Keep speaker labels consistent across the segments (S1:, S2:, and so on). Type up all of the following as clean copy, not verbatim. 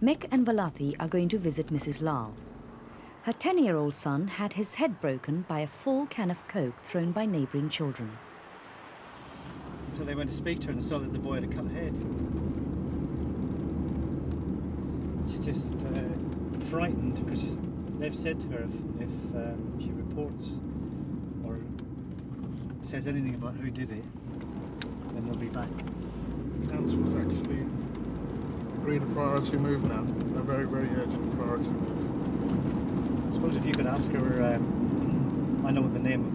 S1: Mick and Valathi are going to visit Mrs. Lal. Her 10-year-old son had his head broken by a full can of Coke thrown by neighbouring children.
S2: Until they went to speak to her and saw that the boy had a cut head. She's just frightened because they've said to her if she reports or says anything about who did it, then they'll be back.
S3: Council's actually agreed a priority move now, a very, very urgent priority move.
S2: I suppose if you could ask her, I know the name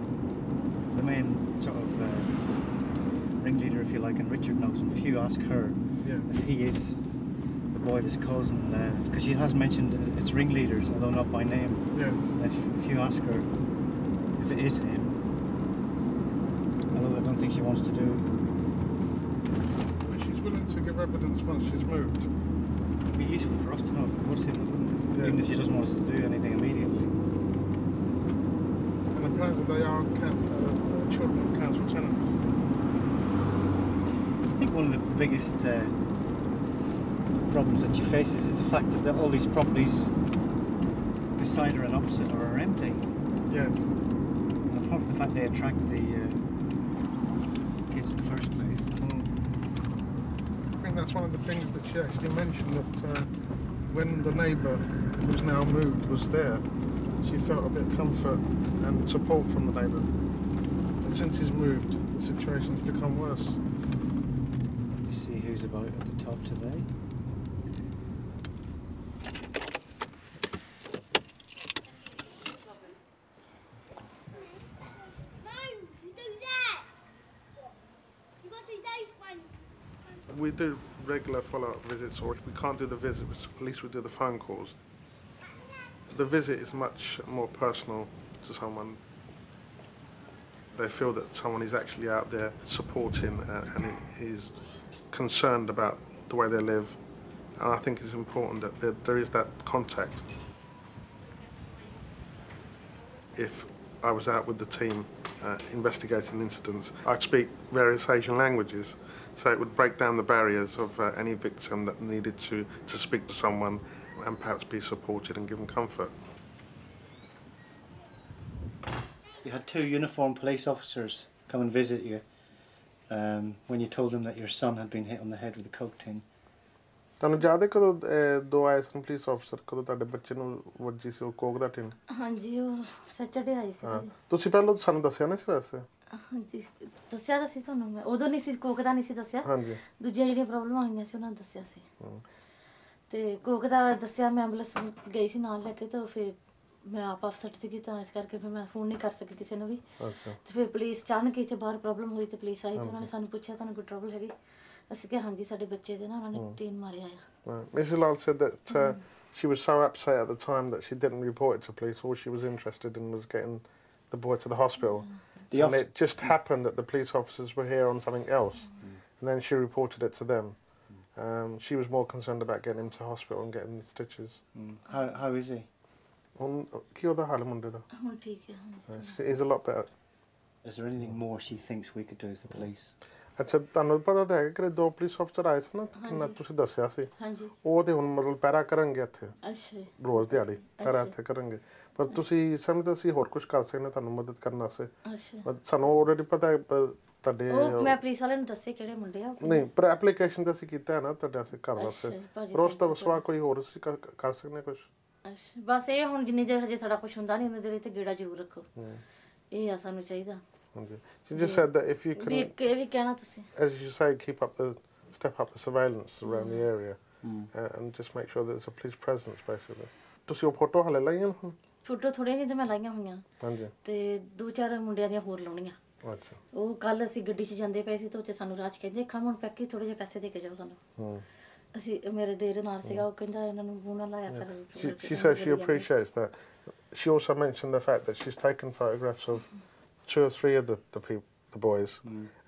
S2: of the main sort of ringleader, if you like, and Richard knows him. If you ask her if he is the boy that's causing, because she has mentioned it's ringleaders, although not by name.
S3: Yes.
S2: If you ask her if it is him, although I don't think she wants to do.
S3: But she's willing to give evidence once she's moved.
S2: It'd be useful for us to know if it was him, wouldn't it? Even if she doesn't want us to do anything immediately.
S3: And apparently they are children of council tenants.
S2: I think one of the biggest problems that she faces is the fact that all these properties beside her and opposite her are empty.
S3: Yes.
S2: And apart from the fact they attract the kids in the first place.
S3: I think that's one of the things that she actually mentioned, that when the neighbour who's now moved was there, she felt a bit of comfort and support from the neighbour. But since he's moved, the situation's become worse.
S2: Let's see who's about at the top today.
S3: We do regular follow-up visits, or if we can't do the visit, at least we do the phone calls. The visit is much more personal to someone. They feel that someone is actually out there supporting and is concerned about the way they live. And I think it's important that there is that contact. If I was out with the team investigating incidents, I'd speak various Asian languages. So it would break down the barriers of any victim that needed to speak to someone and perhaps be supported and given comfort.
S2: You had 2 uniformed police officers come and visit you when you told them that your son had been hit on the head with a Coke tin.
S3: ਤੁਹਾਨੂੰ ਯਾਦ ਹੈ ਕਦੋਂ 2 ਆਏ ਸਨ police ਅਫਸਰ ਕਦੋਂ ਤੁਹਾਡੇ ਬੱਚੇ ਨੂੰ ਵੱਜੀ ਸੀ ਉਹ ਕੋਕ ਦਾ ਟਿਨ?
S4: ਹਾਂਜੀ, ਉਹ ਸੈਟਰਡੇ ਆਈ ਸੀ ਜੀ।
S3: ਤੁਸੀਂ ਪਹਿਲਾਂ ਸਾਨੂੰ ਦੱਸਿਆ ਨਹੀਂ ਸੀ ਵੈਸੇ?
S4: ਹਾਂਜੀ, ਦੱਸਿਆ ਤਾਂ ਸੀ ਤੁਹਾਨੂੰ ਮੈਂ, ਉਦੋਂ ਨਹੀਂ ਸੀ ਕੋਕ ਦਾ ਨਹੀਂ ਸੀ ਦੱਸਿਆ। ਹਾਂਜੀ, ਦੂਜੀਆਂ ਜਿਹੜੀਆਂ ਪ੍ਰੋਬਲਮਾਂ ਹੋਈਆਂ ਸੀ ਉਹਨਾਂ ਨੂੰ ਦੱਸਿਆ ਸੀ। ਤੇ ਕੋਕ ਦਾ ਦੱਸਿਆ, ਮੈਂ ਐਂਬੂਲੈਂਸ ਗਈ ਸੀ ਨਾਲ ਲੈ ਕੇ, ਤਾਂ ਫਿਰ ਮੈਂ ਆਪ ਅਫਸਰ ਸੀਗੀ ਤਾਂ ਇਸ ਕਰਕੇ ਫਿਰ ਮੈਂ ਫੋਨ ਨਹੀਂ ਕਰ ਸਕੀ ਕਿਸੇ ਨੂੰ ਵੀ। ਤੇ ਫਿਰ ਪੁਲਿਸ ਅਚਾਨਕ ਇੱਥੇ ਬਾਹਰ ਪ੍ਰੋਬਲਮ ਹੋਈ ਤੇ ਪੁਲਿਸ ਆਈ ਤੇ ਉਹਨਾਂ ਨੇ ਸਾਨੂੰ ਪੁੱਛਿਆ ਤੁਹਾਨੂੰ ਕੋਈ ਟਰਬਲ ਹੈਗੀ? ਅਸੀਂ ਕਿਹਾ ਹਾਂਜੀ, ਸਾਡੇ ਬੱਚੇ ਦੇ ਨਾ ਉਹਨਾਂ ਨੇ ਟੀਨ ਮਾਰਿਆ ਆ।
S3: Mrs. Lal said that she was so upset at the time that she didn't report it to police. All she was interested in was getting the boy to the hospital. And it just happened that the police officers were here on something else. And then she reported it to them. She was more concerned about getting him to hospital and getting the stitches.
S2: How is he?
S3: He's a lot better.
S2: Is there anything more she thinks we could do as the police?
S3: ਅੱਛਾ, ਤੁਹਾਨੂੰ ਪਤਾ ਤਾਂ ਹੈਗਾ ਕਿ 2 police ਅਫਸਰ ਆਏ ਸੀ ਨਾ, ਕਿੰਨਾ ਤੁਸੀਂ ਦੱਸਿਆ ਸੀ। ਉਹ ਤੇ ਹੁਣ ਮਤਲਬ ਪੈਰਾ ਕਰਨਗੇ ਇੱਥੇ ਰੋਜ਼ ਦਿਹਾੜੀ ਪੈਰਾ ਇੱਥੇ ਕਰਨਗੇ, ਪਰ ਤੁਸੀਂ ਸਮਝਦੇ ਸੀ ਹੋਰ ਕੁਝ ਕਰ ਸਕਦੇ ਤੁਹਾਨੂੰ ਮਦਦ ਕਰਨ ਵਾਸਤੇ? ਸਾਨੂੰ ਆਲਰੇਡੀ ਪਤਾ ਹੈ ਤੁਹਾਡੇ
S4: ਮੈਂ ਪੁਲਿਸ ਵਾਲਿਆਂ ਨੂੰ ਦੱਸੇ ਕਿਹੜੇ ਮੁੰਡੇ ਆ।
S3: ਨਹੀਂ, ਪਰ ਐਪਲੀਕੇਸ਼ਨ ਤਾਂ ਅਸੀਂ ਕੀਤਾ ਹੈ ਨਾ ਤੁਹਾਡੇ ਵਾਸਤੇ ਘਰ ਵਾਸਤੇ, ਪਰ ਉਸ ਤੋਂ ਸਿਵਾ ਕੋਈ ਹੋਰ ਅਸੀਂ ਕਰ ਸਕਦੇ ਕੁਝ?
S4: ਬਸ ਇਹ ਹੁਣ ਜਿੰਨੀ ਦੇਰ ਹਜੇ ਸਾਡਾ ਕੁਝ ਹੁੰਦਾ ਨਹੀਂ ਉਨੀ ਦੇਰ ਇੱਥੇ ਗੇੜਾ ਜ਼ਰੂਰ ਰੱਖੋ, ਇਹ ਆ ਸਾਨੂੰ ਚਾਹੀਦਾ।
S3: She just said that if you can,
S4: as
S3: you say, step up the surveillance around the area, and just make sure that there's a police presence, basically. ਤੁਸੀਂ ਉਹ ਫੋਟੋ ਹਲੇ ਲਾਈਆਂ ਹੁਣ?
S4: ਫੋਟੋ ਥੋੜ੍ਹੀਆਂ ਜਿਹੀਆਂ ਮੈਂ ਲਾਈਆਂ ਹੋਈਆਂ, ਤੇ 2-4 ਮੁੰਡਿਆਂ ਦੀਆਂ ਹੋਰ ਲਾਉਣੀਆਂ। ਅੱਛਾ, ਉਹ ਕੱਲ ਅਸੀਂ ਗੱਡੀ 'ਚ ਜਾਂਦੇ ਪਏ ਸੀ ਤਾਂ ਉੱਥੇ ਸਾਨੂੰ ਰਾਜ ਕਹਿੰਦੇ ਖਮ ਹੁਣ ਪੈਕੀ ਥੋੜ੍ਹੇ ਜਿਹੇ ਪੈਸੇ ਦੇ ਕੇ ਜਾਓ ਸਾਨੂੰ। ਅਸੀਂ ਮੇਰੇ ਦੇਰ ਨਾਲ ਸੀਗਾ, ਉਹ ਕਹਿੰਦਾ ਇਹਨਾਂ ਨੂੰ ਮੂੰਹ ਨਾ ਲਾਇਆ ਕਰ।
S3: She says she appreciates that. She also mentioned the fact that she's taken photographs of 2 or 3 of the boys,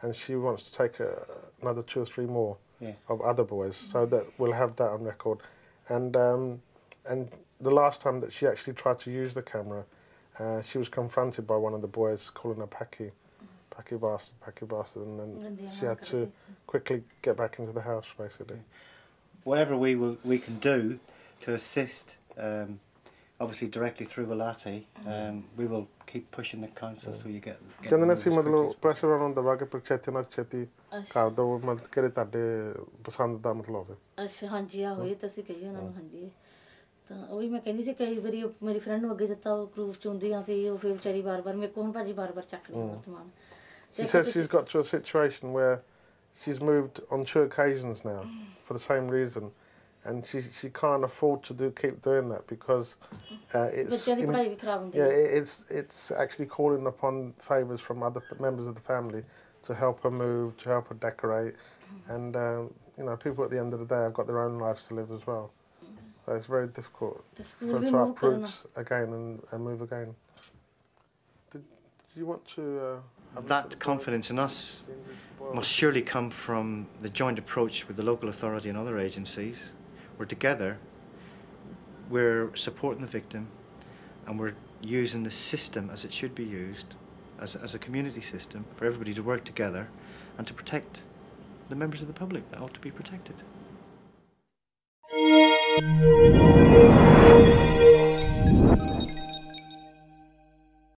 S3: and she wants to take another 2 or 3 more of other boys, so that we'll have that on record. And the last time that she actually tried to use the camera, she was confronted by one of the boys calling her Paki bastard, and then she had to quickly get back into the house, basically.
S2: whatever we can do to assist, obviously directly through Velati, we will keep pushing the council so you get
S3: ਕਹਿੰਦੇ ਨੇ ਅਸੀਂ ਮਤਲਬ pressure ਉਹਨਾਂ ਨੂੰ ਦਵਾ ਕੇ ਛੇਤੀ ਨਾਲ ਛੇਤੀ ਕਰ ਦੋ ਮਤਲਬ ਕਿਹੜੇ ਤੁਹਾਡੇ ਪਸੰਦ ਦਾ ਮਤਲਬ ਹੋਵੇ
S4: ਅੱਛਾ ਹਾਂਜੀ ਆ ਹੋਏ ਤਾਂ ਅਸੀਂ ਕਹੀਏ ਉਹਨਾਂ ਨੂੰ ਹਾਂਜੀ ਤਾਂ ਉਹੀ ਮੈਂ ਕਹਿੰਦੀ ਸੀ ਕਈ ਵਾਰੀ ਮੇਰੀ ਫਰੈਂਡ ਨੂੰ ਅੱਗੇ ਦਿੱਤਾ ਉਹ ਗਰੁੱਪ ਚ ਹੁੰਦੀਆਂ ਸੀ ਉਹ ਫਿਰ ਵਿਚਾਰੀ ਬਾਰ-ਬਾਰ ਮੇਰੇ ਕੋਲ ਭਾਜੀ ਬਾਰ-ਬਾਰ ਚੱਕ ਲਿਆ ਸਮਾਨ
S3: She says she's got to a situation where she's moved on 2 occasions now for the same reason, and she can't afford to keep doing that because it's actually calling upon favours from other members of the family to help her move, to help her decorate, and you know, people at the end of the day have got their own lives to live as well. So it's very difficult for her to uproot again and move again. Did you want to?
S2: That confidence in us must surely come from the joint approach with the local authority and other agencies. We're together, we're supporting the victim, and we're using the system as it should be used, as a community system, for everybody to work together and to protect the members of the public that ought to be protected.